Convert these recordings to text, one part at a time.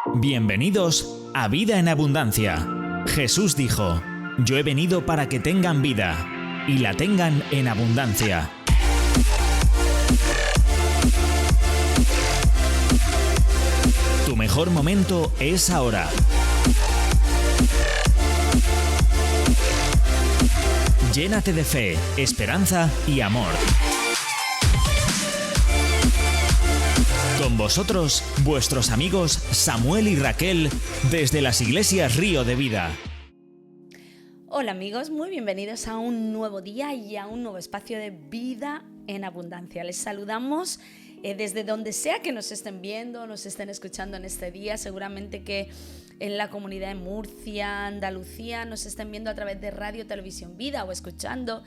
Bienvenidos a Vida en Abundancia. Jesús dijo: Yo he venido para que tengan vida y la tengan en abundancia. Tu mejor momento es ahora. Llénate de fe, esperanza y amor. Con vosotros, vuestros amigos Samuel y Raquel, desde las iglesias Río de Vida. Hola amigos, muy bienvenidos a un nuevo día y a un nuevo espacio de Vida en Abundancia. Les saludamos desde donde sea que nos estén viendo, nos estén escuchando en este día. Seguramente que en la comunidad de Murcia, Andalucía, nos estén viendo a través de Radio Televisión Vida o escuchando.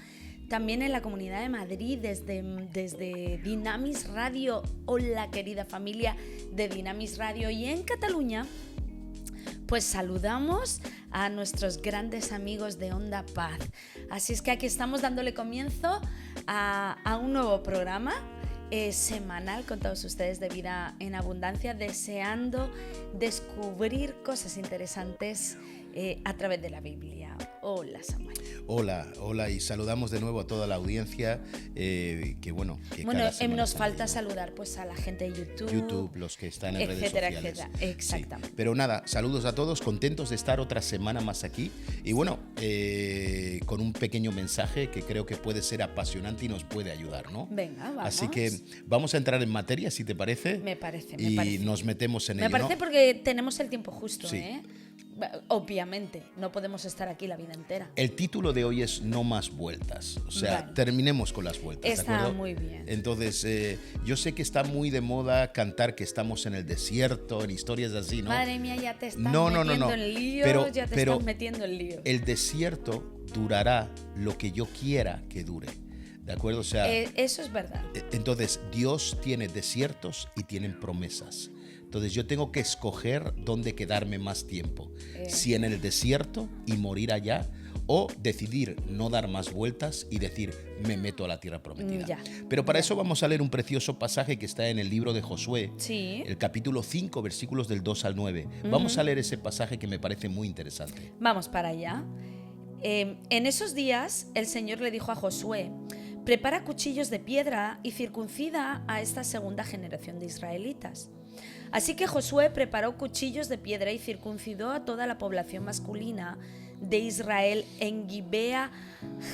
También en la comunidad de Madrid, desde Dinamis Radio. Hola querida familia de Dinamis Radio. Y en Cataluña, pues saludamos a nuestros grandes amigos de Onda Paz. Así es que aquí estamos dándole comienzo a un nuevo programa semanal con todos ustedes de Vida en Abundancia, deseando descubrir cosas interesantes a través de la Biblia. Hola Samuel. Hola y saludamos de nuevo a toda la audiencia nos falta saludar pues a la gente de YouTube, los que están en redes sociales, etcétera. Exactamente. Sí. Pero nada, saludos a todos, contentos de estar otra semana más aquí y con un pequeño mensaje que creo que puede ser apasionante y nos puede ayudar, ¿no? Venga, vamos. Así que vamos a entrar en materia, si te parece. Me parece. Nos metemos en ello, Me parece, ¿no? Porque tenemos el tiempo justo, Sí. Obviamente, no podemos estar aquí la vida entera. El título de hoy es No más vueltas, o sea, vale. Terminemos con las vueltas, Está ¿de acuerdo? muy bien. Entonces, yo sé que está muy de moda cantar que estamos en el desierto, en historias así, ¿no? Madre mía, ya te estás metiendo en lío, estás metiendo en lío. El desierto durará lo que yo quiera que dure, ¿de acuerdo? O sea, eso es verdad. Entonces, Dios tiene desiertos y tienen promesas. Entonces yo tengo que escoger dónde quedarme más tiempo, si en el desierto y morir allá, o decidir no dar más vueltas y decir, me meto a la tierra prometida. Pero para eso vamos a leer un precioso pasaje que está en el libro de Josué, sí. El capítulo 5, versículos del 2 al 9. Vamos a leer ese pasaje que me parece muy interesante. Vamos para allá. En esos días el Señor le dijo a Josué: prepara cuchillos de piedra y circuncida a esta segunda generación de israelitas. Así que Josué preparó cuchillos de piedra y circuncidó a toda la población masculina de Israel en Gibea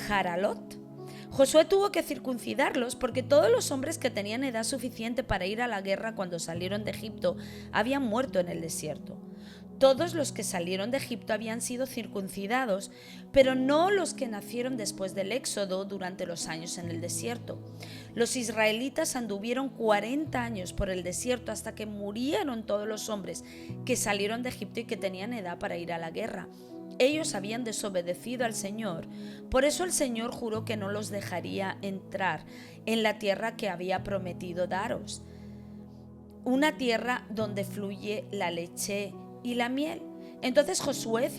Jaralot. Josué tuvo que circuncidarlos porque todos los hombres que tenían edad suficiente para ir a la guerra cuando salieron de Egipto habían muerto en el desierto. Todos los que salieron de Egipto habían sido circuncidados, pero no los que nacieron después del éxodo durante los años en el desierto. Los israelitas anduvieron 40 años por el desierto hasta que murieron todos los hombres que salieron de Egipto y que tenían edad para ir a la guerra. Ellos habían desobedecido al Señor, por eso el Señor juró que no los dejaría entrar en la tierra que había prometido daros, una tierra donde fluye la leche y la miel. Entonces Josué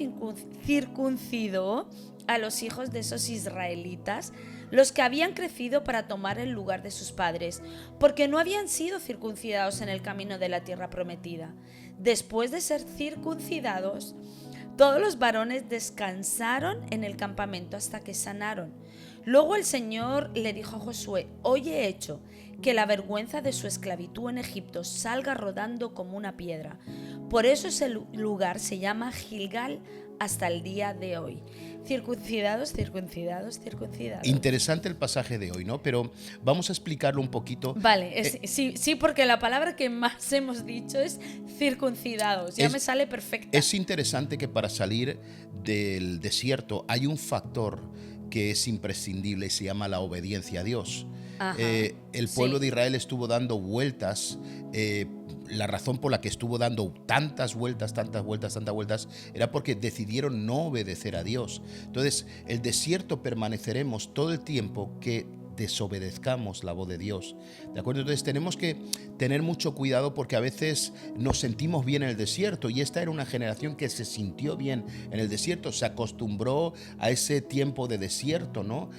circuncidó a los hijos de esos israelitas, los que habían crecido para tomar el lugar de sus padres, porque no habían sido circuncidados en el camino de la tierra prometida. Después de ser circuncidados, todos los varones descansaron en el campamento hasta que sanaron. Luego el Señor le dijo a Josué: hoy he hecho que la vergüenza de su esclavitud en Egipto salga rodando como una piedra. Por eso ese lugar se llama Gilgal hasta el día de hoy. Circuncidados. Interesante el pasaje de hoy, ¿no? Pero vamos a explicarlo un poquito. Vale, sí, porque la palabra que más hemos dicho es circuncidados. Me sale perfecta. Es interesante que para salir del desierto hay un factor que es imprescindible y se llama la obediencia a Dios. El pueblo de Israel estuvo dando vueltas. La razón por la que estuvo dando tantas vueltas era porque decidieron no obedecer a Dios. Entonces, el desierto permaneceremos todo el tiempo que desobedezcamos la voz de Dios. ¿De acuerdo? Entonces tenemos que tener mucho cuidado porque a veces nos sentimos bien en el desierto, y esta era una generación que se sintió bien en el desierto, se acostumbró a ese tiempo de desierto, ¿no?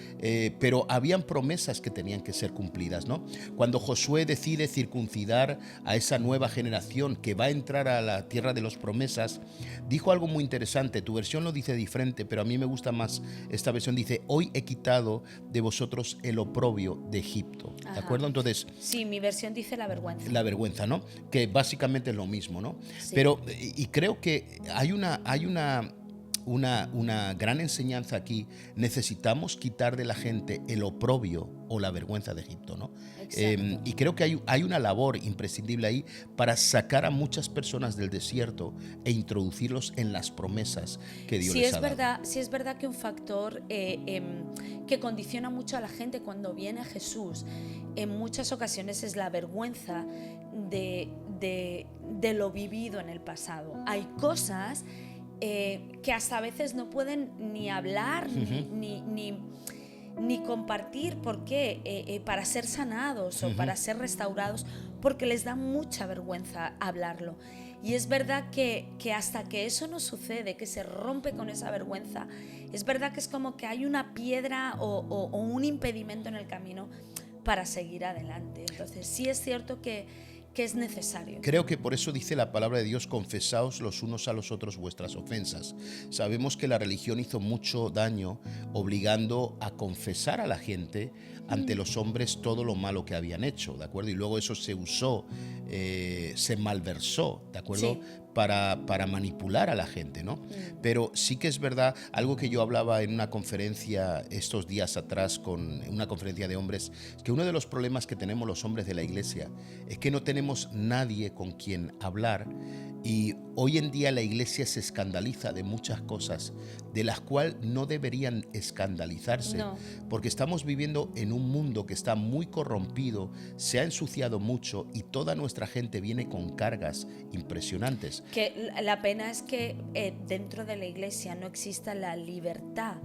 Pero habían promesas que tenían que ser cumplidas, ¿no? Cuando Josué decide circuncidar a esa nueva generación que va a entrar a la tierra de las promesas, dijo algo muy interesante. Tu versión lo dice diferente, pero a mí me gusta más esta versión. Dice: hoy he quitado de vosotros el oprobio de Egipto. ¿De acuerdo? Entonces, sí, mi versión dice la vergüenza. La vergüenza, ¿no? Que básicamente es lo mismo, ¿no? Sí. Pero, y creo que hay una gran enseñanza aquí. Necesitamos quitar de la gente el oprobio o la vergüenza de Egipto, ¿no? Y creo que hay una labor imprescindible ahí para sacar a muchas personas del desierto e introducirlos en las promesas que Dios les ha dado. Sí es verdad que un factor que condiciona mucho a la gente cuando viene a Jesús en muchas ocasiones es la vergüenza de lo vivido en el pasado. Hay cosas que hasta a veces no pueden ni hablar ni compartir. ¿Por qué? Para ser sanados o para ser restaurados, porque les da mucha vergüenza hablarlo. Y es verdad que hasta que eso no sucede, que se rompe con esa vergüenza, es verdad que es como que hay una piedra o un impedimento en el camino para seguir adelante. Entonces sí es cierto que es necesario. Creo que por eso dice la palabra de Dios: confesaos los unos a los otros vuestras ofensas. Sabemos que la religión hizo mucho daño obligando a confesar a la gente ante los hombres todo lo malo que habían hecho, ¿de acuerdo? Y luego eso se usó, se malversó, ¿de acuerdo? Sí. Para manipular a la gente, ¿no? Pero sí que es verdad, algo que yo hablaba en una conferencia estos días atrás, con una conferencia de hombres, que uno de los problemas que tenemos los hombres de la iglesia es que no tenemos nadie con quien hablar, y hoy en día la iglesia se escandaliza de muchas cosas de las cuales no deberían escandalizarse, porque estamos viviendo en un mundo que está muy corrompido, se ha ensuciado mucho y toda nuestra gente viene con cargas impresionantes. Que la pena es que dentro de la iglesia no exista la libertad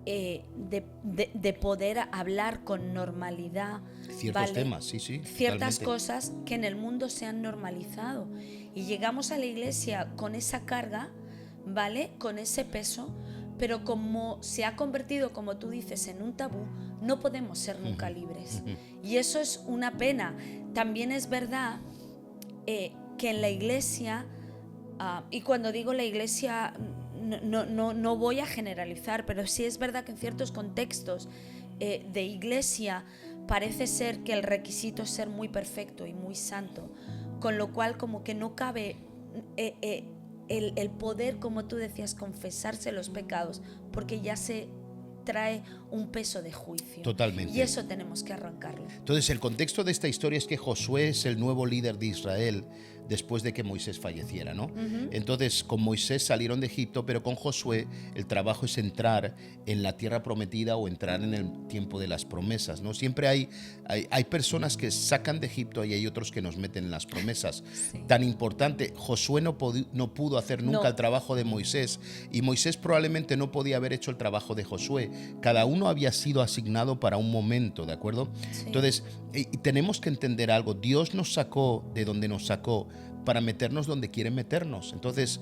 de poder hablar con normalidad ciertos temas, sí, ciertas cosas que en el mundo se han normalizado, y llegamos a la iglesia con esa carga, ¿vale? Con ese peso, pero como se ha convertido, como tú dices, en un tabú, no podemos ser nunca libres. Y eso es una pena. También es verdad que en la iglesia, y cuando digo la iglesia no voy a generalizar, pero sí es verdad que en ciertos contextos de iglesia parece ser que el requisito es ser muy perfecto y muy santo, con lo cual como que no cabe el poder, como tú decías, confesarse los pecados, porque ya se trae un peso de juicio. Totalmente. Y eso tenemos que arrancarlo. Entonces, el contexto de esta historia es que Josué es el nuevo líder de Israel después de que Moisés falleciera, ¿no? Entonces, con Moisés salieron de Egipto, pero con Josué el trabajo es entrar en la tierra prometida o entrar en el tiempo de las promesas, ¿no? Siempre hay personas que sacan de Egipto y hay otros que nos meten en las promesas. Sí. Tan importante, Josué no pudo hacer nunca el trabajo de Moisés, y Moisés probablemente no podía haber hecho el trabajo de Josué. Cada uno había sido asignado para un momento, ¿de acuerdo? Sí. Entonces, tenemos que entender algo. Dios nos sacó de donde nos sacó para meternos donde quiere meternos. Entonces,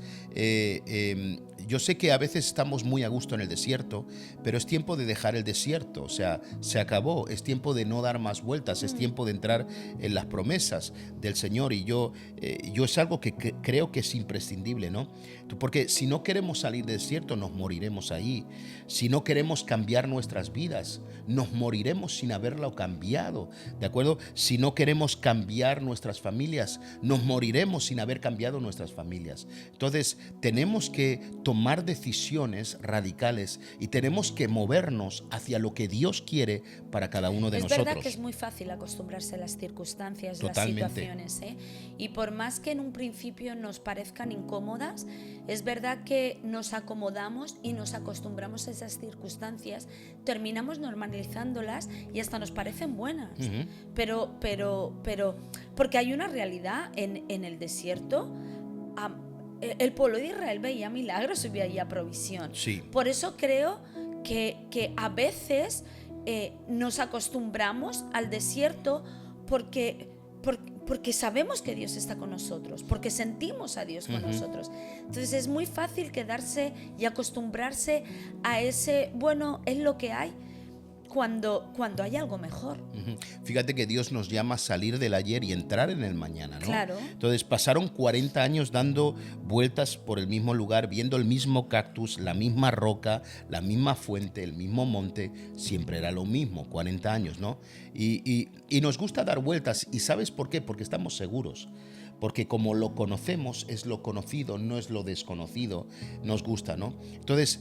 yo sé que a veces estamos muy a gusto en el desierto, pero es tiempo de dejar el desierto. O sea, se acabó. Es tiempo de no dar más vueltas. Es tiempo de entrar en las promesas del Señor. Y yo es algo que creo que es imprescindible, ¿no? Porque si no queremos salir del desierto, nos moriremos ahí. Si no queremos cambiar nuestras vidas, nos moriremos sin haberlo cambiado, ¿de acuerdo? Si no queremos cambiar nuestras familias, nos moriremos sin haber cambiado nuestras familias. Entonces, tenemos que tomar decisiones radicales y tenemos que movernos hacia lo que Dios quiere para cada uno de nosotros. Es verdad que es muy fácil acostumbrarse a las circunstancias, Totalmente. Las situaciones, ¿eh? Y por más que en un principio nos parezcan incómodas, es verdad que nos acomodamos y nos acostumbramos a esas circunstancias, terminamos normalizándolas y hasta nos parecen buenas. Pero porque hay una realidad en el desierto. El pueblo de Israel veía milagros y veía provisión. Sí. Por eso creo que a veces nos acostumbramos al desierto porque sabemos que Dios está con nosotros, porque sentimos a Dios con nosotros. Entonces es muy fácil quedarse y acostumbrarse a ese, bueno, es lo que hay, cuando hay algo mejor. Fíjate que Dios nos llama a salir del ayer y entrar en el mañana, ¿no? Claro. Entonces pasaron 40 años dando vueltas por el mismo lugar, viendo el mismo cactus, la misma roca, la misma fuente, el mismo monte. Siempre era lo mismo, 40 años, ¿no? Y nos gusta dar vueltas. ¿Y sabes por qué? Porque estamos seguros. Porque como lo conocemos, es lo conocido, no es lo desconocido, nos gusta, ¿no? Entonces,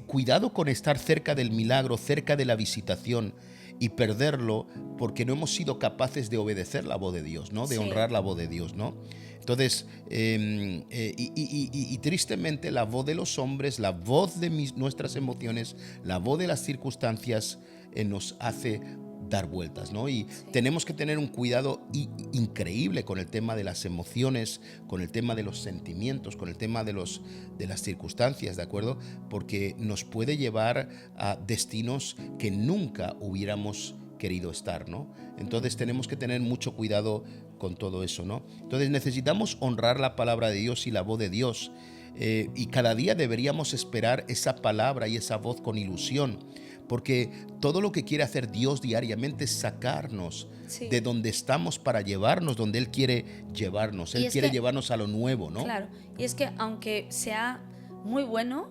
cuidado con estar cerca del milagro, cerca de la visitación y perderlo porque no hemos sido capaces de obedecer la voz de Dios, ¿no? De honrar la voz de Dios, ¿no? Entonces, y tristemente la voz de los hombres, la voz de nuestras emociones, la voz de las circunstancias nos hace dar vueltas, ¿no? Y tenemos que tener un cuidado increíble con el tema de las emociones, con el tema de los sentimientos, con el tema de las circunstancias, ¿de acuerdo? Porque nos puede llevar a destinos que nunca hubiéramos querido estar, ¿no? Entonces tenemos que tener mucho cuidado con todo eso, ¿no? Entonces necesitamos honrar la palabra de Dios y la voz de Dios, y cada día deberíamos esperar esa palabra y esa voz con ilusión, porque todo lo que quiere hacer Dios diariamente es sacarnos de donde estamos para llevarnos donde Él quiere llevarnos. Él quiere llevarnos a lo nuevo, ¿no? Claro, y es que aunque sea muy bueno,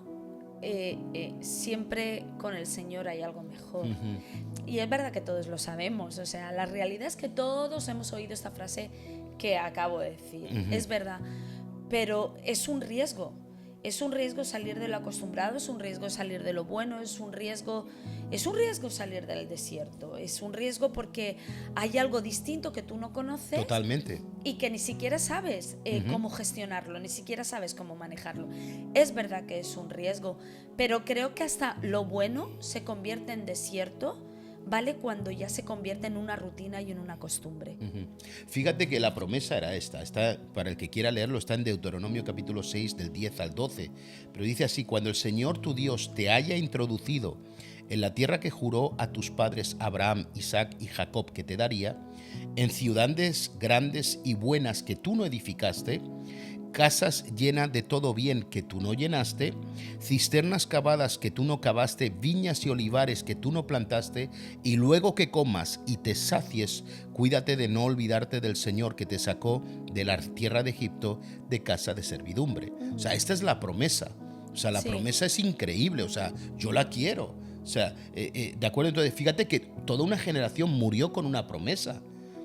siempre con el Señor hay algo mejor. Y es verdad que todos lo sabemos, o sea, la realidad es que todos hemos oído esta frase que acabo de decir, es verdad, pero es un riesgo. Es un riesgo salir de lo acostumbrado, es un riesgo salir de lo bueno, es un riesgo salir del desierto, es un riesgo porque hay algo distinto que tú no conoces. Totalmente. Y que ni siquiera sabes cómo gestionarlo, ni siquiera sabes cómo manejarlo. Es verdad que es un riesgo, pero creo que hasta lo bueno se convierte en desierto, ¿vale? Cuando ya se convierte en una rutina y en una costumbre. Fíjate que la promesa era esta, para el que quiera leerlo, está en Deuteronomio capítulo 6 del 10 al 12, pero dice así: cuando el Señor tu Dios te haya introducido en la tierra que juró a tus padres Abraham, Isaac y Jacob que te daría, en ciudades grandes y buenas que tú no edificaste, casas llenas de todo bien que tú no llenaste, cisternas cavadas que tú no cavaste, viñas y olivares que tú no plantaste, y luego que comas y te sacies, cuídate de no olvidarte del Señor que te sacó de la tierra de Egipto, de casa de servidumbre. O sea, esta es la promesa. O sea, la promesa es increíble. O sea, yo la quiero. O sea, ¿de acuerdo? Entonces, fíjate que toda una generación murió con una promesa.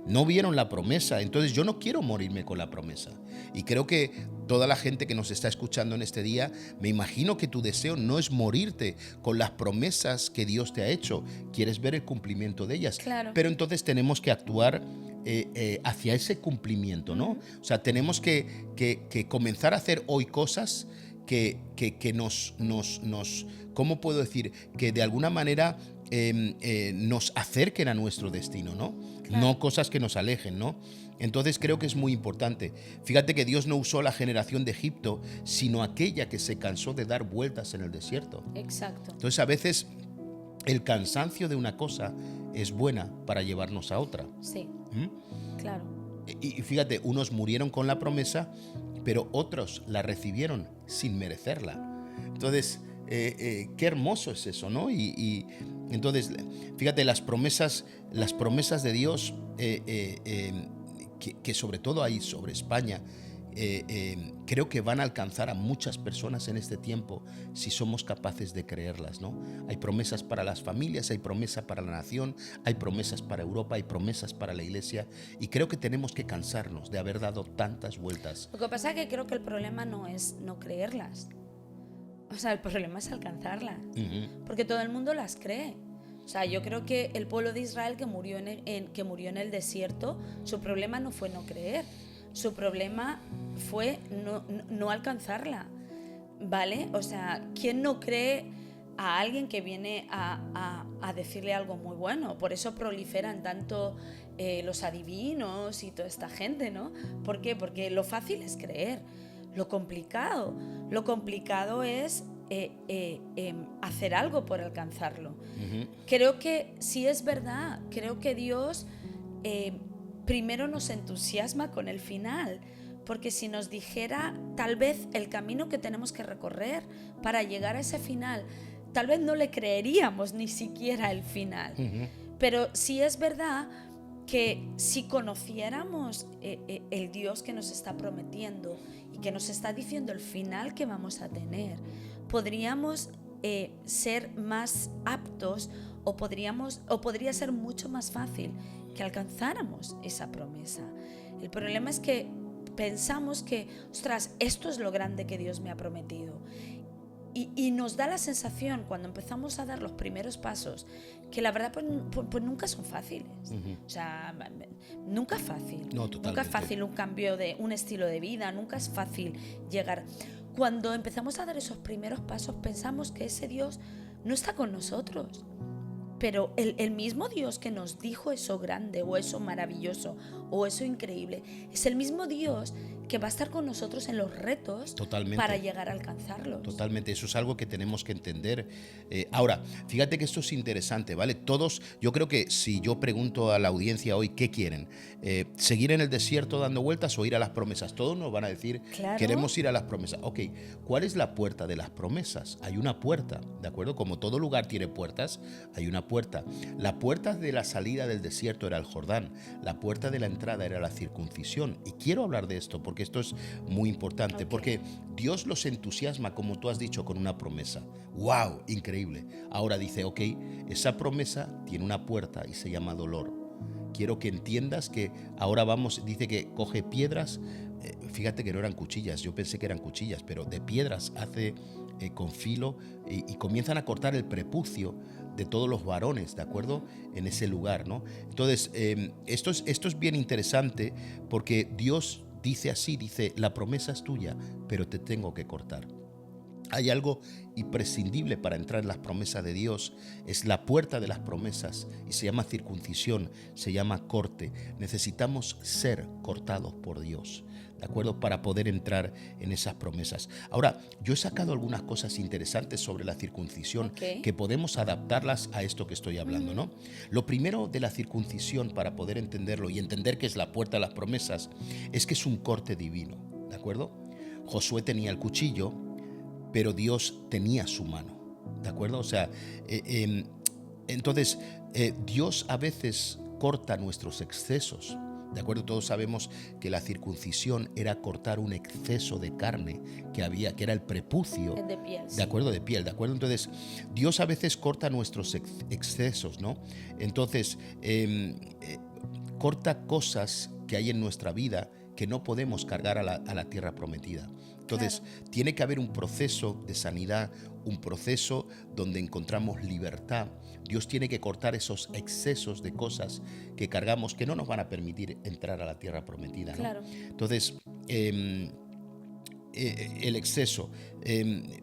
No vieron la promesa, entonces yo no quiero morirme con la promesa. Y creo que toda la gente que nos está escuchando en este día, me imagino que tu deseo no es morirte con las promesas que Dios te ha hecho. Quieres ver el cumplimiento de ellas. Claro. Pero entonces tenemos que actuar hacia ese cumplimiento, ¿no? O sea, tenemos que comenzar a hacer hoy cosas que nos, ¿cómo puedo decir? Que de alguna manera nos acerquen a nuestro destino, ¿no? Claro. No cosas que nos alejen, ¿no? Entonces creo que es muy importante. Fíjate que Dios no usó la generación de Egipto, sino aquella que se cansó de dar vueltas en el desierto. Exacto. Entonces a veces el cansancio de una cosa es buena para llevarnos a otra. Sí, claro. Y fíjate, unos murieron con la promesa, pero otros la recibieron sin merecerla. Entonces, qué hermoso es eso, ¿no? Y entonces, fíjate, las promesas de Dios, que sobre todo hay sobre España, creo que van a alcanzar a muchas personas en este tiempo si somos capaces de creerlas, ¿no? Hay promesas para las familias, hay promesas para la nación, hay promesas para Europa, hay promesas para la iglesia, y creo que tenemos que cansarnos de haber dado tantas vueltas. Lo que pasa es que creo que el problema no es no creerlas. O sea, el problema es alcanzarlas, porque todo el mundo las cree. O sea, yo creo que el pueblo de Israel que murió en el desierto, su problema no fue no creer, su problema fue no alcanzarla, ¿vale? O sea, ¿quién no cree a alguien que viene a decirle algo muy bueno? Por eso proliferan tanto los adivinos y toda esta gente, ¿no? ¿Por qué? Porque lo fácil es creer. Lo complicado es hacer algo por alcanzarlo. Ujú. Creo que sí es verdad, creo que Dios primero nos entusiasma con el final, porque si nos dijera tal vez el camino que tenemos que recorrer para llegar a ese final, tal vez no le creeríamos ni siquiera el final. Pero sí es verdad que si conociéramos el Dios que nos está prometiendo y que nos está diciendo el final que vamos a tener, podríamos ser más aptos o podría ser mucho más fácil que alcanzáramos esa promesa. El problema es que pensamos que, ostras, esto es lo grande que Dios me ha prometido. Y nos da la sensación cuando empezamos a dar los primeros pasos que la verdad pues nunca son fáciles. O sea, nunca es fácil. No, nunca totalmente. es fácil un cambio de un estilo de vida, nunca es fácil llegar. Cuando empezamos a dar esos primeros pasos pensamos que ese Dios no está con nosotros. Pero el mismo Dios que nos dijo eso grande o eso maravilloso o eso increíble es el mismo Dios que va a estar con nosotros en los retos. Totalmente. Para llegar a alcanzarlos. Totalmente, eso es algo que tenemos que entender. Ahora, fíjate que esto es interesante, ¿vale? Todos, yo creo que si yo pregunto a la audiencia hoy, ¿qué quieren? ¿Seguir en el desierto dando vueltas o ir a las promesas? Todos nos van a decir, Claro. queremos ir a las promesas. Ok, ¿cuál es la puerta de las promesas? Hay una puerta, ¿de acuerdo? Como todo lugar tiene puertas, hay una puerta. La puerta de la salida del desierto era el Jordán, la puerta de la entrada era la circuncisión. Y quiero hablar de esto porque esto es muy importante, porque Dios los entusiasma, como tú has dicho, con una promesa. ¡Wow! Increíble. Ahora dice, ok, esa promesa tiene una puerta y se llama dolor. Quiero que entiendas que ahora vamos, dice que coge piedras, fíjate que no eran cuchillas, yo pensé que eran cuchillas, pero de piedras hace con filo y comienzan a cortar el prepucio de todos los varones, ¿de acuerdo? En ese lugar, ¿no? Entonces, esto es bien interesante porque Dios dice así, dice, la promesa es tuya, pero te tengo que cortar. Hay algo imprescindible para entrar en las promesas de Dios, es la puerta de las promesas y se llama circuncisión, se llama corte. Necesitamos ser cortados por Dios, ¿de acuerdo? Para poder entrar en esas promesas. Ahora, yo he sacado algunas cosas interesantes sobre la circuncisión que podemos adaptarlas a esto que estoy hablando, ¿no? Lo primero de la circuncisión, para poder entenderlo y entender que es la puerta de las promesas, es que es un corte divino, ¿de acuerdo? Josué tenía el cuchillo, pero Dios tenía su mano, ¿de acuerdo? O sea, entonces Dios a veces corta nuestros excesos, ¿de acuerdo? Todos sabemos que la circuncisión era cortar un exceso de carne que había, que era el prepucio, De piel, sí. ¿de acuerdo? De piel, ¿de acuerdo? Entonces, Dios a veces corta nuestros excesos, ¿no? Entonces, corta cosas que hay en nuestra vida que no podemos cargar a la tierra prometida. Entonces, tiene que haber un proceso de sanidad, un proceso donde encontramos libertad. Dios tiene que cortar esos excesos de cosas que cargamos que no nos van a permitir entrar a la tierra prometida, ¿no? Claro. Entonces, el exceso,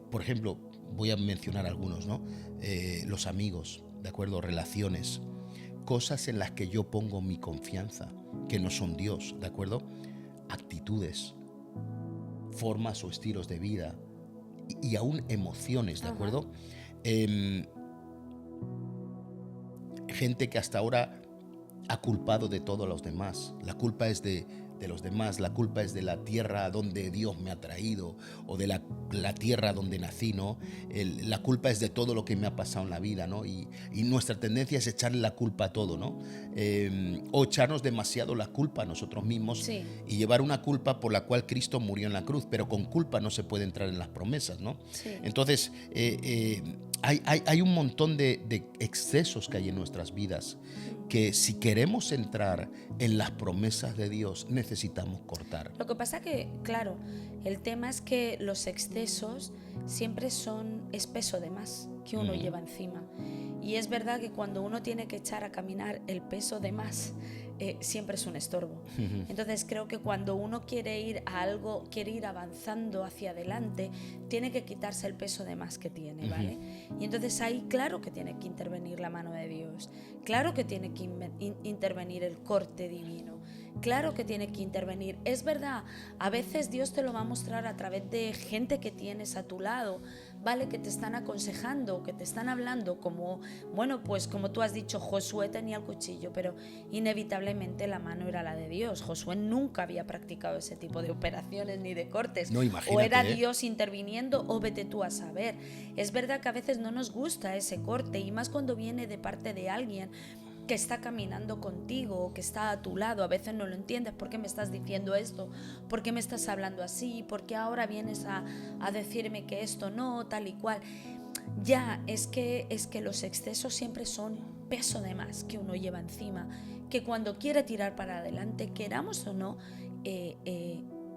por ejemplo, voy a mencionar algunos, ¿no? Los amigos, ¿de acuerdo? Relaciones, cosas en las que yo pongo mi confianza, que no son Dios, ¿de acuerdo? Actitudes, formas o estilos de vida y aún emociones, ¿de acuerdo? Gente que hasta ahora ha culpado de todos los demás. La culpa es de los demás, la culpa es de la tierra donde Dios me ha traído o de la tierra donde nací, ¿no? La culpa es de todo lo que me ha pasado en la vida, ¿no? Y nuestra tendencia es echarle la culpa a todo, ¿no? O echarnos demasiado la culpa a nosotros mismos y llevar una culpa por la cual Cristo murió en la cruz, pero con culpa no se puede entrar en las promesas, ¿no? Sí. Entonces, hay un montón de excesos que hay en nuestras vidas que si queremos entrar en las promesas de Dios necesitamos cortar. Lo que pasa que, claro, el tema es que los excesos siempre es peso de más que uno lleva encima. Y es verdad que cuando uno tiene que echar a caminar el peso de más, siempre es un estorbo. Entonces creo que cuando uno quiere ir a algo, quiere ir avanzando hacia adelante, tiene que quitarse el peso de más que tiene, ¿vale? Y entonces ahí claro que tiene que intervenir la mano de Dios, claro que tiene que intervenir el corte divino. Claro que tiene que intervenir. Es verdad, a veces Dios te lo va a mostrar a través de gente que tienes a tu lado, ¿vale? Que te están aconsejando, que te están hablando, como, bueno, pues como tú has dicho, Josué tenía el cuchillo, pero inevitablemente la mano era la de Dios. Josué nunca había practicado ese tipo de operaciones ni de cortes. No, imagínate, o era Dios interviniendo o vete tú a saber. Es verdad que a veces no nos gusta ese corte, y más cuando viene de parte de alguien que está caminando contigo, que está a tu lado. A veces no lo entiendes. ¿Por qué me estás diciendo esto? ¿Por qué me estás hablando así? ¿Por qué ahora vienes a decirme que esto no, tal y cual? Ya, es que los excesos siempre son peso de más que uno lleva encima, que cuando quiere tirar para adelante, queramos o no,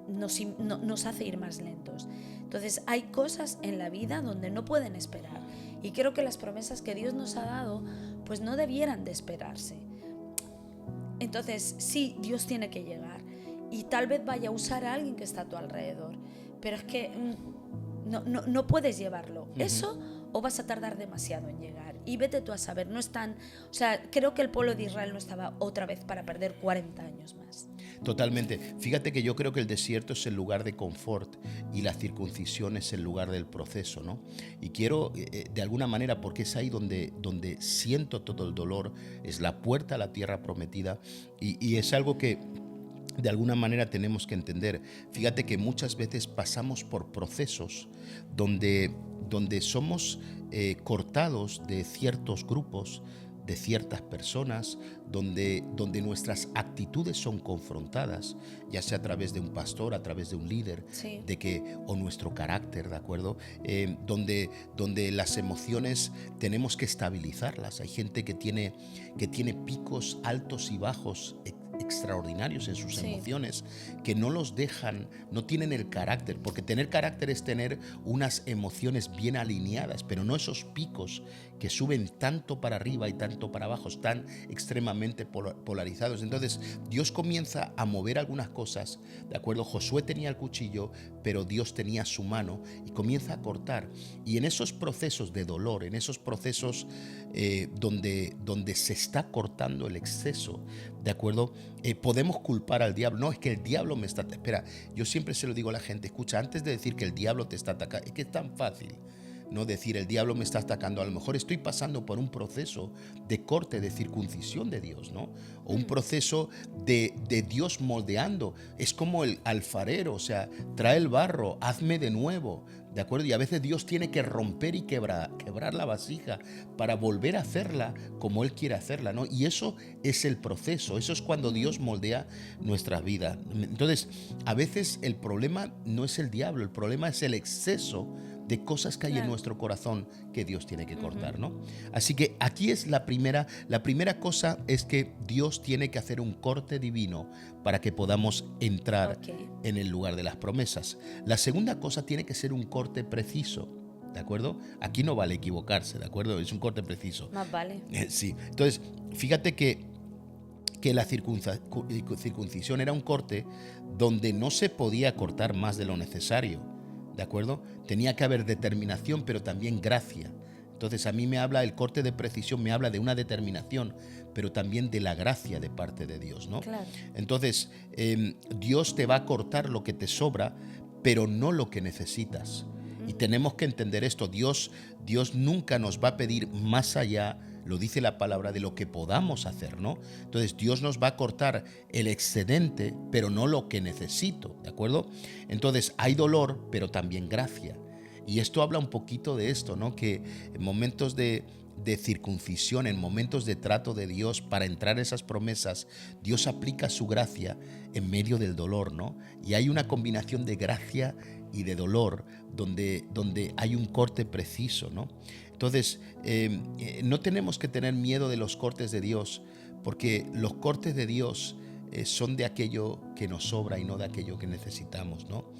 nos hace ir más lentos. Entonces hay cosas en la vida donde no pueden esperar, y creo que las promesas que Dios nos ha dado pues no debieran de esperarse. Entonces sí, Dios tiene que llegar, y tal vez vaya a usar a alguien que está a tu alrededor, pero es que no puedes llevarlo. Eso, o vas a tardar demasiado en llegar, y vete tú a saber. No están, o sea, creo que el pueblo de Israel no estaba otra vez para perder 40 años más. Totalmente. Fíjate que yo creo que el desierto es el lugar de confort y la circuncisión es el lugar del proceso, ¿no? Y quiero, de alguna manera, porque es ahí donde siento todo el dolor, es la puerta a la tierra prometida, y es algo que de alguna manera tenemos que entender. Fíjate que muchas veces pasamos por procesos donde somos cortados de ciertos grupos, de ciertas personas, donde nuestras actitudes son confrontadas, ya sea a través de un pastor, a través de un líder, Sí. o nuestro carácter, ¿de acuerdo? Donde las emociones tenemos que estabilizarlas. Hay gente que tiene picos altos y bajos extraordinarios en sus emociones, que no los dejan, no tienen el carácter, porque tener carácter es tener unas emociones bien alineadas, pero no esos picos que suben tanto para arriba y tanto para abajo, están extremadamente polarizados. Entonces Dios comienza a mover algunas cosas, ¿de acuerdo? Josué tenía el cuchillo, pero Dios tenía su mano, y comienza a cortar. Y en esos procesos de dolor, en esos procesos donde se está cortando el exceso, ¿de acuerdo? Podemos culpar al diablo. No, es que el diablo me está... Espera, yo siempre se lo digo a la gente, escucha, antes de decir que el diablo te está atacando, es que es tan fácil no decir el diablo me está atacando. A lo mejor estoy pasando por un proceso de corte, de circuncisión de Dios, ¿no? O un proceso de Dios moldeando. Es como el alfarero, o sea, trae el barro, hazme de nuevo, ¿de acuerdo? Y a veces Dios tiene que romper y quebrar la vasija para volver a hacerla como Él quiere hacerla, ¿no? Y eso es el proceso, eso es cuando Dios moldea nuestras vidas. Entonces, a veces el problema no es el diablo, el problema es el exceso de cosas que hay en nuestro corazón que Dios tiene que cortar, ¿no? Así que aquí es la primera cosa, es que Dios tiene que hacer un corte divino para que podamos entrar en el lugar de las promesas. La segunda cosa tiene que ser un corte preciso, ¿de acuerdo? Aquí no vale equivocarse, ¿de acuerdo? Es un corte preciso. Más vale. Sí. Entonces, fíjate que la circuncisión era un corte donde no se podía cortar más de lo necesario, ¿de acuerdo? Tenía que haber determinación, pero también gracia. Entonces a mí me habla, el corte de precisión me habla de una determinación, pero también de la gracia de parte de Dios, ¿no? Claro. Entonces Dios te va a cortar lo que te sobra, pero no lo que necesitas. Y tenemos que entender esto. Dios nunca nos va a pedir más allá, lo dice la palabra, de lo que podamos hacer, ¿no? Entonces Dios nos va a cortar el excedente, pero no lo que necesito, ¿de acuerdo? Entonces hay dolor, pero también gracia. Y esto habla un poquito de esto, ¿no? Que en momentos de circuncisión, en momentos de trato de Dios para entrar a esas promesas, Dios aplica su gracia en medio del dolor, ¿no? Y hay una combinación de gracia y de dolor donde hay un corte preciso, ¿no? Entonces, no tenemos que tener miedo de los cortes de Dios, porque los cortes de Dios son de aquello que nos sobra y no de aquello que necesitamos, ¿no?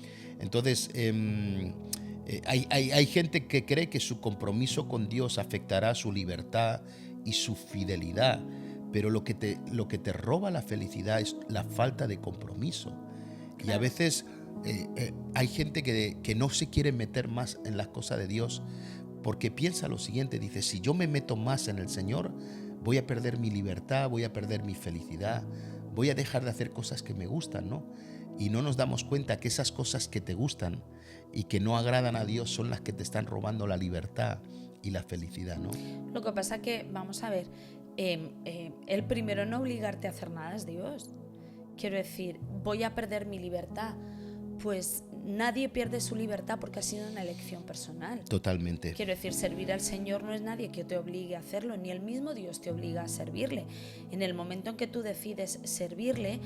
Entonces, hay gente que cree que su compromiso con Dios afectará su libertad y su fidelidad, pero lo que te roba la felicidad es la falta de compromiso. Claro. Y a veces hay gente que no se quiere meter más en las cosas de Dios porque piensa lo siguiente, dice, si yo me meto más en el Señor, voy a perder mi libertad, voy a perder mi felicidad, voy a dejar de hacer cosas que me gustan, ¿no? Y no nos damos cuenta que esas cosas que te gustan y que no agradan a Dios son las que te están robando la libertad y la felicidad, ¿no? Lo que pasa que, vamos a ver, el primero en no obligarte a hacer nada es Dios. Quiero decir, voy a perder mi libertad. Pues nadie pierde su libertad porque ha sido una elección personal. Totalmente. Quiero decir, servir al Señor no es nadie que te obligue a hacerlo, ni el mismo Dios te obliga a servirle. En el momento en que tú decides servirle,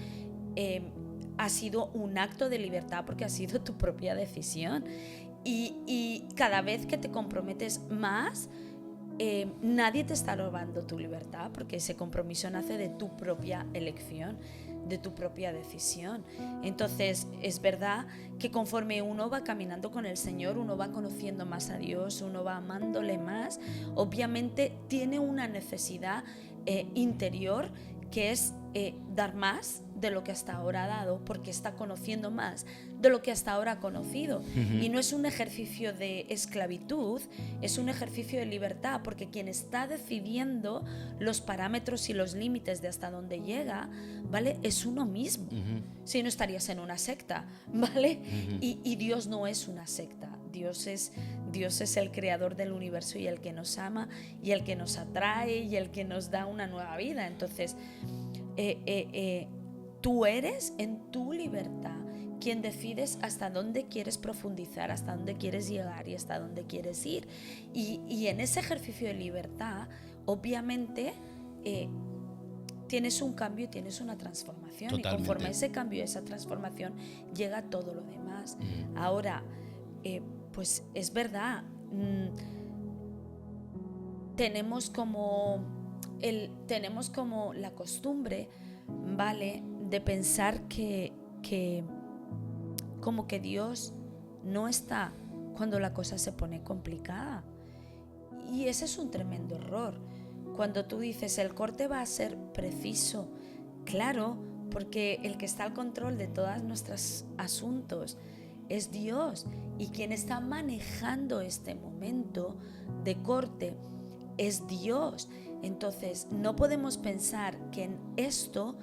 ha sido un acto de libertad porque ha sido tu propia decisión. Y cada vez que te comprometes más, nadie te está robando tu libertad porque ese compromiso nace de tu propia elección, de tu propia decisión. Entonces es verdad que conforme uno va caminando con el Señor, uno va conociendo más a Dios, uno va amándole más, obviamente tiene una necesidad interior que es dar más de lo que hasta ahora ha dado, porque está conociendo más de lo que hasta ahora ha conocido. Y no es un ejercicio de esclavitud, es un ejercicio de libertad, porque quien está decidiendo los parámetros y los límites de hasta dónde llega, ¿vale? Es uno mismo. Si no, estarías en una secta, ¿vale? Y Dios no es una secta. Dios es el creador del universo y el que nos ama y el que nos atrae y el que nos da una nueva vida. Entonces, tú eres en tu libertad quien decides hasta dónde quieres profundizar, hasta dónde quieres llegar y hasta dónde quieres ir. Y en ese ejercicio de libertad, obviamente, tienes un cambio y tienes una transformación. Totalmente. Y conforme a ese cambio y esa transformación, llega todo lo demás. Ahora, pues es verdad, tenemos como la costumbre, ¿vale?, de pensar que como que Dios no está cuando la cosa se pone complicada. Y ese es un tremendo error. Cuando tú dices el corte va a ser preciso, claro, porque el que está al control de todos nuestros asuntos es Dios, y quien está manejando este momento de corte es Dios. Entonces no podemos pensar que en esto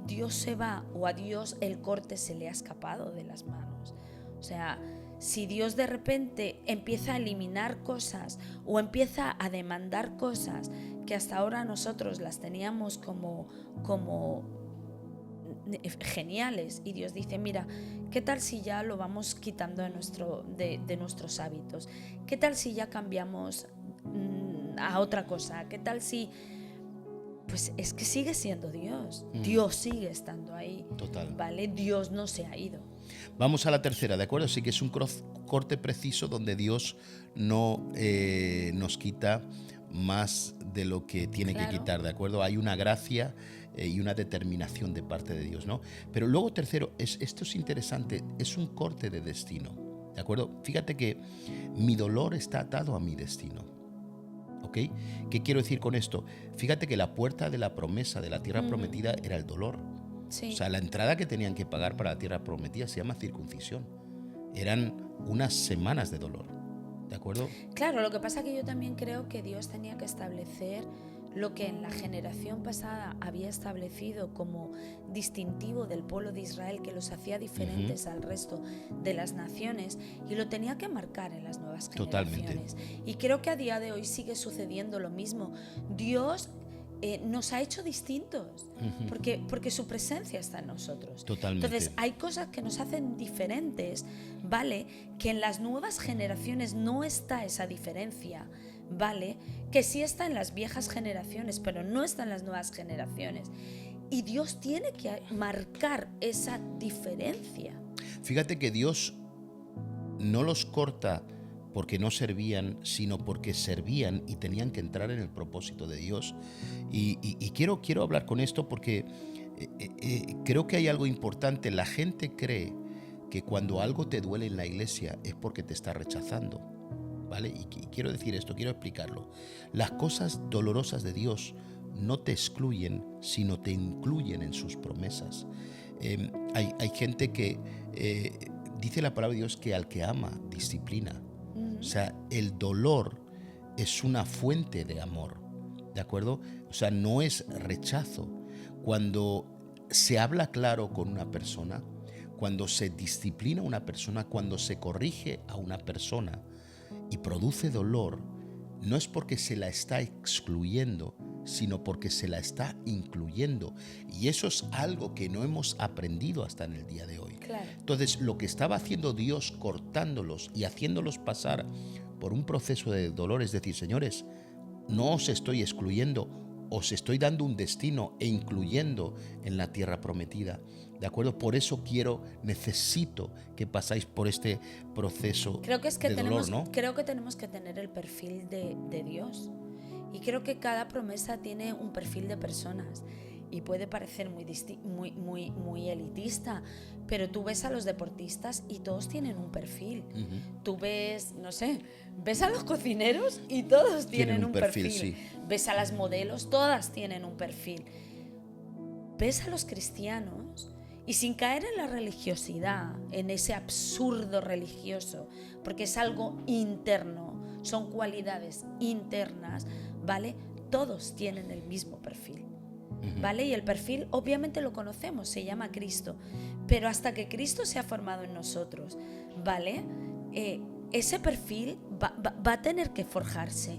Dios se va, o a Dios el corte se le ha escapado de las manos. O sea, si Dios de repente empieza a eliminar cosas o empieza a demandar cosas que hasta ahora nosotros las teníamos como geniales, y Dios dice, mira, ¿qué tal si ya lo vamos quitando de nuestros hábitos? ¿Qué tal si ya cambiamos a otra cosa? ¿Qué tal si...? Pues es que sigue siendo Dios. Dios sigue estando ahí. Total. ¿Vale? Dios no se ha ido. Vamos a la tercera, ¿de acuerdo? Sí que es un corte preciso donde Dios no nos quita más de lo que tiene que quitar, ¿de acuerdo? Hay una gracia y una determinación de parte de Dios, ¿no? Pero luego tercero, esto es interesante, es un corte de destino, ¿de acuerdo? Fíjate que mi dolor está atado a mi destino. ¿Ok? ¿Qué quiero decir con esto? Fíjate que la puerta de la promesa de la tierra prometida era el dolor. Sí. O sea, la entrada que tenían que pagar para la tierra prometida se llama circuncisión. Eran unas semanas de dolor. ¿De acuerdo? Claro, lo que pasa es que yo también creo que Dios tenía que establecer lo que en la generación pasada había establecido como distintivo del pueblo de Israel, que los hacía diferentes al resto de las naciones, y lo tenía que marcar en las nuevas generaciones. Totalmente. Y creo que a día de hoy sigue sucediendo lo mismo. Dios nos ha hecho distintos, porque su presencia está en nosotros. Totalmente. Entonces hay cosas que nos hacen diferentes, ¿vale? Que en las nuevas generaciones no está esa diferencia, ¿vale? Que sí está en las viejas generaciones, pero no está en las nuevas generaciones. Y Dios tiene que marcar esa diferencia. Fíjate que Dios no los corta porque no servían, sino porque servían y tenían que entrar en el propósito de Dios. Y quiero hablar con esto porque creo que hay algo importante. La gente cree que cuando algo te duele en la iglesia es porque te está rechazando, ¿vale? Y quiero decir esto, quiero explicarlo. Las cosas dolorosas de Dios no te excluyen, sino te incluyen en sus promesas. Hay gente que dice la palabra de Dios que al que ama, disciplina. O sea, el dolor es una fuente de amor, ¿de acuerdo? O sea, no es rechazo. Cuando se habla claro con una persona, cuando se disciplina a una persona, cuando se corrige a una persona y produce dolor, no es porque se la está excluyendo, sino porque se la está incluyendo. Y eso es algo que no hemos aprendido hasta en el día de hoy. Claro. Entonces, lo que estaba haciendo Dios cortándolos y haciéndolos pasar por un proceso de dolor, es decir, señores, no os estoy excluyendo, os estoy dando un destino e incluyendo en la tierra prometida. ¿De acuerdo? Por eso necesito que pasáis por este proceso de dolor, ¿no? Creo que tenemos que tener el perfil de Dios. Y creo que cada promesa tiene un perfil de personas. Y puede parecer muy elitista, pero tú ves a los deportistas y todos tienen un perfil. Tú ves, no sé, ves a los cocineros y todos tienen un perfil. Sí. Ves a las modelos, todas tienen un perfil. Ves a los cristianos y sin caer en la religiosidad, en ese absurdo religioso, porque es algo interno, son cualidades internas, ¿vale? Todos tienen el mismo perfil. ¿Vale? Y el perfil obviamente lo conocemos, se llama Cristo, pero hasta que Cristo se ha formado en nosotros, ¿vale? Ese perfil va a tener que forjarse.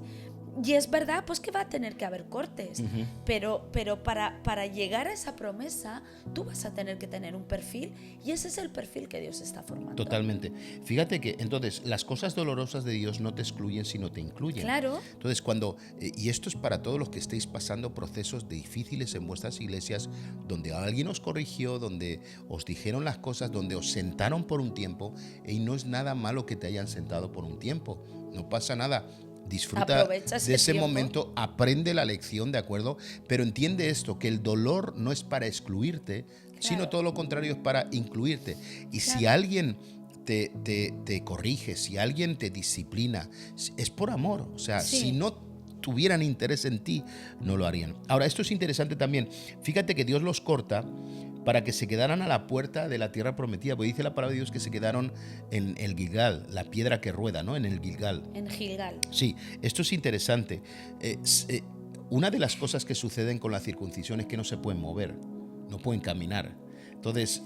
Y es verdad pues que va a tener que haber cortes, pero para llegar a esa promesa tú vas a tener que tener un perfil, y ese es el perfil que Dios está formando. Totalmente. Fíjate que entonces las cosas dolorosas de Dios no te excluyen, sino te incluyen. Claro. Entonces y esto es para todos los que estéis pasando procesos difíciles en vuestras iglesias, donde alguien os corrigió, donde os dijeron las cosas, donde os sentaron por un tiempo, y no es nada malo que te hayan sentado por un tiempo, no pasa nada. Disfruta de ese momento, aprende la lección, ¿de acuerdo? Pero entiende esto, que el dolor no es para excluirte, sino todo lo contrario, es para incluirte. Y si alguien te corrige, si alguien te disciplina, es por amor. O sea, si no tuvieran interés en ti, no lo harían. Ahora, esto es interesante también. Fíjate que Dios los corta para que se quedaran a la puerta de la tierra prometida, porque dice la palabra de Dios que se quedaron en el Gilgal, la piedra que rueda, ¿no? En el Gilgal. En Gilgal. Sí, esto es interesante. Una de las cosas que suceden con la circuncisión es que no se pueden mover, no pueden caminar. Entonces,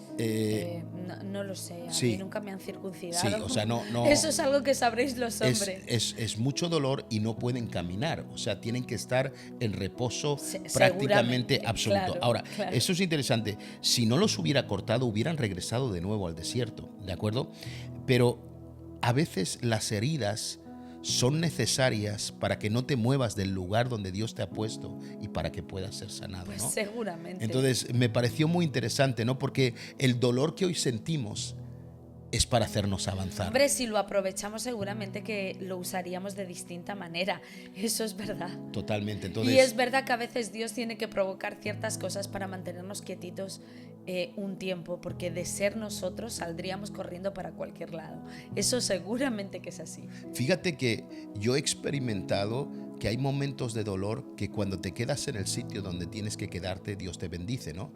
no lo sé, a sí, mí nunca me han circuncidado. Sí, o sea, no, eso es algo que sabréis los hombres. Es mucho dolor y no pueden caminar, o sea, tienen que estar en reposo prácticamente absoluto. Claro, ahora, eso es interesante. Si no los hubiera cortado, hubieran regresado de nuevo al desierto, ¿de acuerdo? Pero a veces las heridas son necesarias para que no te muevas del lugar donde Dios te ha puesto y para que puedas ser sanado, pues ¿no? Seguramente. Entonces me pareció muy interesante, ¿no? Porque el dolor que hoy sentimos es para hacernos avanzar. Hombre, si lo aprovechamos seguramente que lo usaríamos de distinta manera, eso es verdad. Totalmente. Entonces, y es verdad que a veces Dios tiene que provocar ciertas cosas para mantenernos quietitos un tiempo, porque de ser nosotros saldríamos corriendo para cualquier lado. Eso seguramente que es así. Fíjate que yo he experimentado que hay momentos de dolor que cuando te quedas en el sitio donde tienes que quedarte, Dios te bendice, ¿no?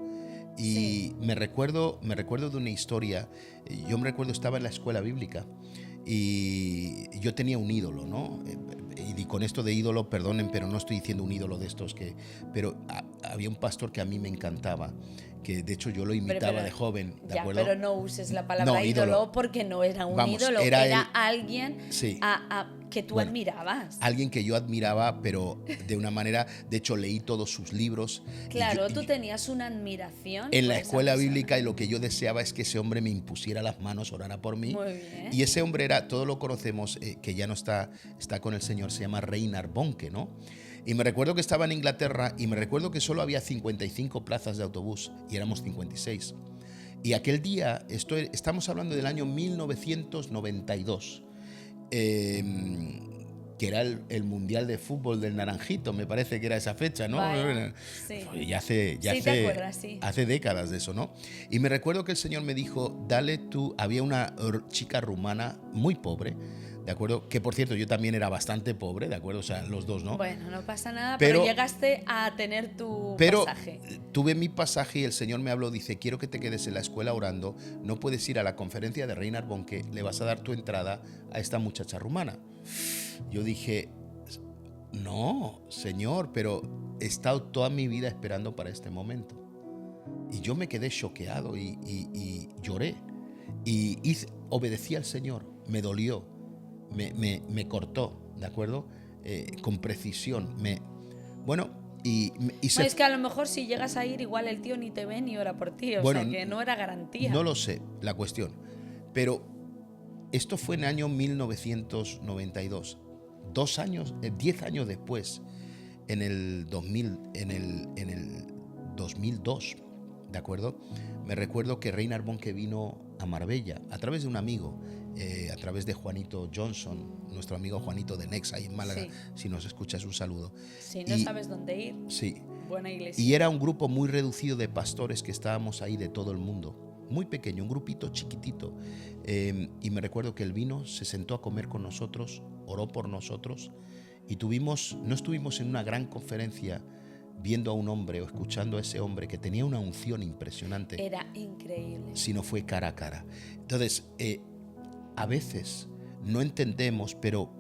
Y me recuerdo de una historia. Yo me recuerdo, estaba en la escuela bíblica y yo tenía un ídolo, ¿no? Y con esto de ídolo, perdonen, pero no estoy diciendo un ídolo de estos pero había un pastor que a mí me encantaba, que de hecho yo lo imitaba de joven, ¿de acuerdo? Pero no uses la palabra ídolo porque no era un ídolo, era alguien que tú admirabas. Alguien que yo admiraba, pero de una manera, de hecho leí todos sus libros. Claro, tú tenías una admiración en la escuela bíblica, y lo que yo deseaba es que ese hombre me impusiera las manos, orara por mí. Muy bien. Y ese hombre todos lo conocemos, que ya no está con el Señor, se llama Reinhard Bonnke, ¿no? Y me recuerdo que estaba en Inglaterra y me recuerdo que solo había 55 plazas de autobús y éramos 56. Y aquel día, estamos hablando del año 1992, que era el Mundial de Fútbol del Naranjito, me parece que era esa fecha, ¿no? Vale, sí. Ya ¿te acuerdas? Sí. Hace décadas de eso, ¿no? Y me recuerdo que el Señor me dijo, dale tú, había una chica rumana muy pobre, ¿de acuerdo? Que por cierto, yo también era bastante pobre, ¿de acuerdo? O sea, los dos, ¿no? Bueno, no pasa nada, pero llegaste a tener tu pasaje. Tuve mi pasaje y el Señor me habló, dice, quiero que te quedes en la escuela orando, no puedes ir a la conferencia de Reinhard Bonnke, le vas a dar tu entrada a esta muchacha rumana. Yo dije, no, Señor, pero he estado toda mi vida esperando para este momento. Y yo me quedé choqueado y lloré. Y obedecí al Señor. Me dolió, me cortó, ¿de acuerdo? Con precisión. Es que a lo mejor si llegas a ir, igual el tío ni te ve ni ora por ti. O sea, que no era garantía. No lo sé, la cuestión. Pero esto fue en el año 1992. 10 años después, en el 2002, ¿de acuerdo? Me recuerdo que Reinhard Bonnke vino a Marbella a través de un amigo, a través de Juanito Johnson, nuestro amigo Juanito de Nexa, ahí en Málaga. Sí. Si nos escuchas, un saludo. Si no sabes dónde ir, sí. Buena iglesia. Y era un grupo muy reducido de pastores que estábamos ahí de todo el mundo, muy pequeño, un grupito chiquitito. Y me recuerdo que él vino, se sentó a comer con nosotros, oró por nosotros, y no estuvimos en una gran conferencia viendo a un hombre o escuchando a ese hombre que tenía una unción impresionante. Era increíble. Sino fue cara a cara. Entonces, a veces no entendemos, pero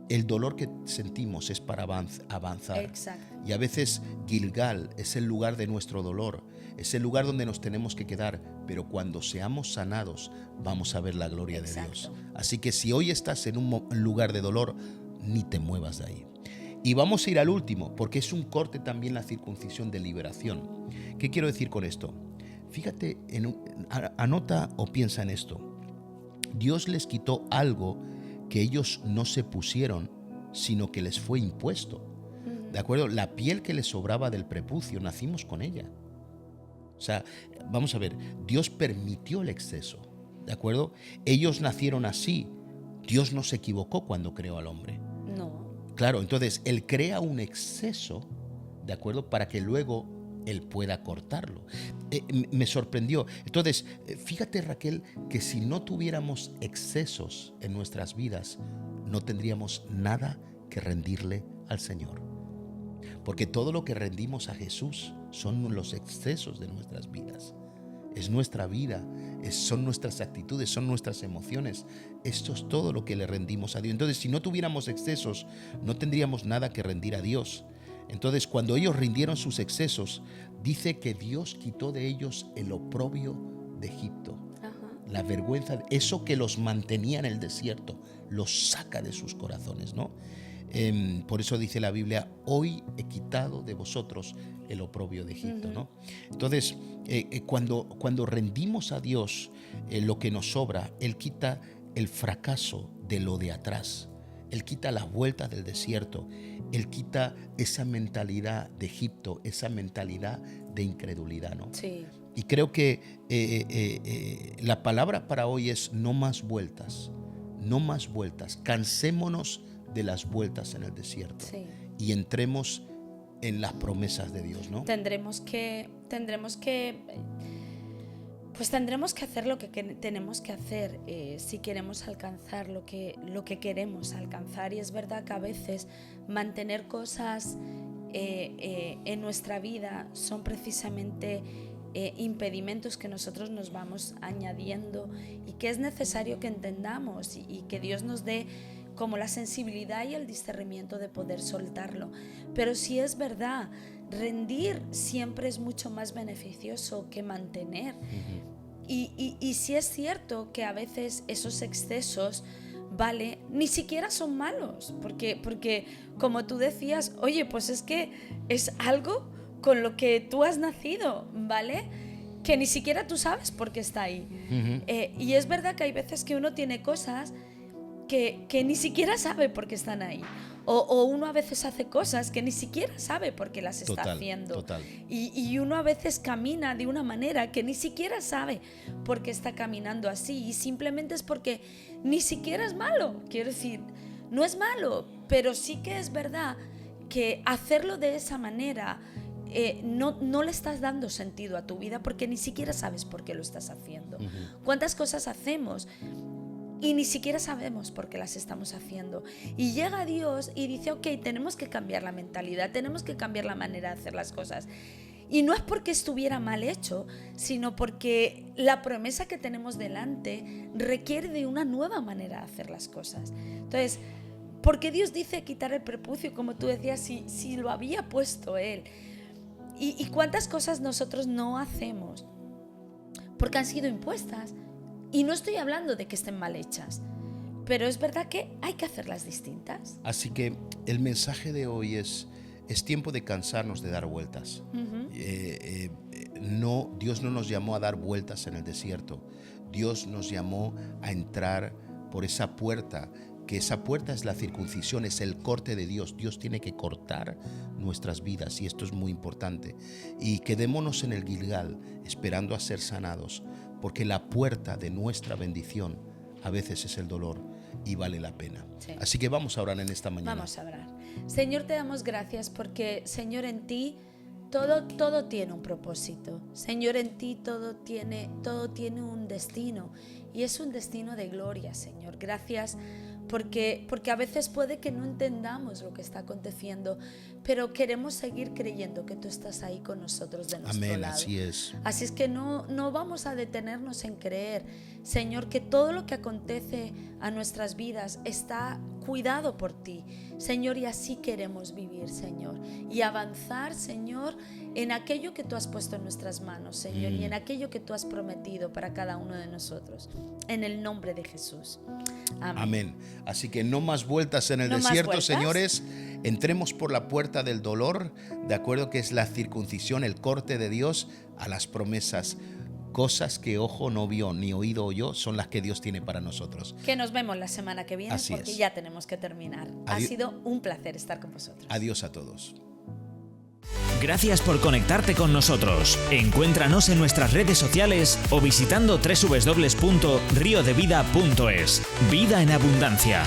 el dolor que sentimos es para avanzar. Exacto. Y a veces Gilgal es el lugar de nuestro dolor, es el lugar donde nos tenemos que quedar, pero cuando seamos sanados vamos a ver la gloria Exacto. de Dios. Así que si hoy estás en un lugar de dolor, ni te muevas de ahí. Y vamos a ir al último, porque es un corte también la circuncisión de liberación. ¿Qué quiero decir con esto? Fíjate, anota o piensa en esto. Dios les quitó algo que ellos no se pusieron, sino que les fue impuesto. ¿De acuerdo? La piel que les sobraba del prepucio, nacimos con ella. O sea, vamos a ver, Dios permitió el exceso. ¿De acuerdo? Ellos nacieron así. Dios no se equivocó cuando creó al hombre. No. Claro, entonces Él crea un exceso, ¿de acuerdo? Para que luego Él pueda cortarlo. Me sorprendió. Entonces, fíjate, Raquel, que si no tuviéramos excesos en nuestras vidas, no tendríamos nada que rendirle al Señor. Porque todo lo que rendimos a Jesús son los excesos de nuestras vidas. Es nuestra vida, son nuestras actitudes, son nuestras emociones. Esto es todo lo que le rendimos a Dios. Entonces, si no tuviéramos excesos, no tendríamos nada que rendir a Dios. Entonces, cuando ellos rindieron sus excesos, dice que Dios quitó de ellos el oprobio de Egipto. Ajá. La vergüenza, eso que los mantenía en el desierto, los saca de sus corazones, ¿no? Por eso dice la Biblia, hoy he quitado de vosotros el oprobio de Egipto, ¿no? Entonces, cuando rendimos a Dios lo que nos sobra, Él quita el fracaso de lo de atrás. Él quita las vueltas del desierto. Él quita esa mentalidad de Egipto, esa mentalidad de incredulidad, ¿no? Sí. Y creo que la palabra para hoy es no más vueltas, no más vueltas. Cansémonos de las vueltas en el desierto, Sí. y entremos en las promesas de Dios, ¿no? Tendremos que hacer lo que tenemos que hacer si queremos alcanzar lo que queremos alcanzar. Y es verdad que a veces mantener cosas en nuestra vida son precisamente impedimentos que nosotros nos vamos añadiendo, y que es necesario que entendamos y que Dios nos dé como la sensibilidad y el discernimiento de poder soltarlo. Pero sí es verdad, rendir siempre es mucho más beneficioso que mantener. Y sí es cierto que a veces esos excesos, ¿vale?, ni siquiera son malos, porque como tú decías, oye, pues es que es algo con lo que tú has nacido, ¿vale?, que ni siquiera tú sabes por qué está ahí. Y es verdad que hay veces que uno tiene cosas que ni siquiera sabe por qué están ahí. O uno a veces hace cosas que ni siquiera sabe por qué las está haciendo. Total. Y uno a veces camina de una manera que ni siquiera sabe por qué está caminando así. Y simplemente es porque ni siquiera es malo. Quiero decir, no es malo, pero sí que es verdad que hacerlo de esa manera no le estás dando sentido a tu vida, porque ni siquiera sabes por qué lo estás haciendo. ¿Cuántas cosas hacemos y ni siquiera sabemos por qué las estamos haciendo? Y llega Dios y dice, ok, tenemos que cambiar la mentalidad, tenemos que cambiar la manera de hacer las cosas. Y no es porque estuviera mal hecho, sino porque la promesa que tenemos delante requiere de una nueva manera de hacer las cosas. Entonces, porque Dios dice quitar el prepucio, como tú decías, si lo había puesto Él. ¿Y cuántas cosas nosotros no hacemos porque han sido impuestas? Y no estoy hablando de que estén mal hechas, pero es verdad que hay que hacerlas distintas. Así que el mensaje de hoy es tiempo de cansarnos de dar vueltas. No, Dios no nos llamó a dar vueltas en el desierto. Dios nos llamó a entrar por esa puerta, que esa puerta es la circuncisión, es el corte de Dios. Dios tiene que cortar nuestras vidas y esto es muy importante. Y quedémonos en el Gilgal esperando a ser sanados, porque la puerta de nuestra bendición a veces es el dolor y vale la pena. Sí. Así que vamos a orar en esta mañana. Vamos a orar. Señor, te damos gracias porque, Señor, en ti todo tiene un propósito. Señor, en ti todo tiene un destino y es un destino de gloria, Señor. Gracias porque a veces puede que no entendamos lo que está aconteciendo, pero queremos seguir creyendo que tú estás ahí con nosotros de nuestro Amén, lado. así es. Así es que no vamos a detenernos en creer, Señor, que todo lo que acontece a nuestras vidas está cuidado por ti, Señor, y así queremos vivir, Señor, y avanzar, Señor, en aquello que tú has puesto en nuestras manos, Señor, y en aquello que tú has prometido para cada uno de nosotros, en el nombre de Jesús. Amén. Amén. Así que no más vueltas en el desierto, señores. Entremos por la puerta del dolor, de acuerdo, que es la circuncisión, el corte de Dios a las promesas. Cosas que ojo no vio ni oído oyó son las que Dios tiene para nosotros. Que nos vemos la semana que viene. Así porque es. Ya tenemos que terminar. Ha sido un placer estar con vosotros. Adiós a todos. Gracias por conectarte con nosotros. Encuéntranos en nuestras redes sociales o visitando www.riodevida.es. Vida en abundancia.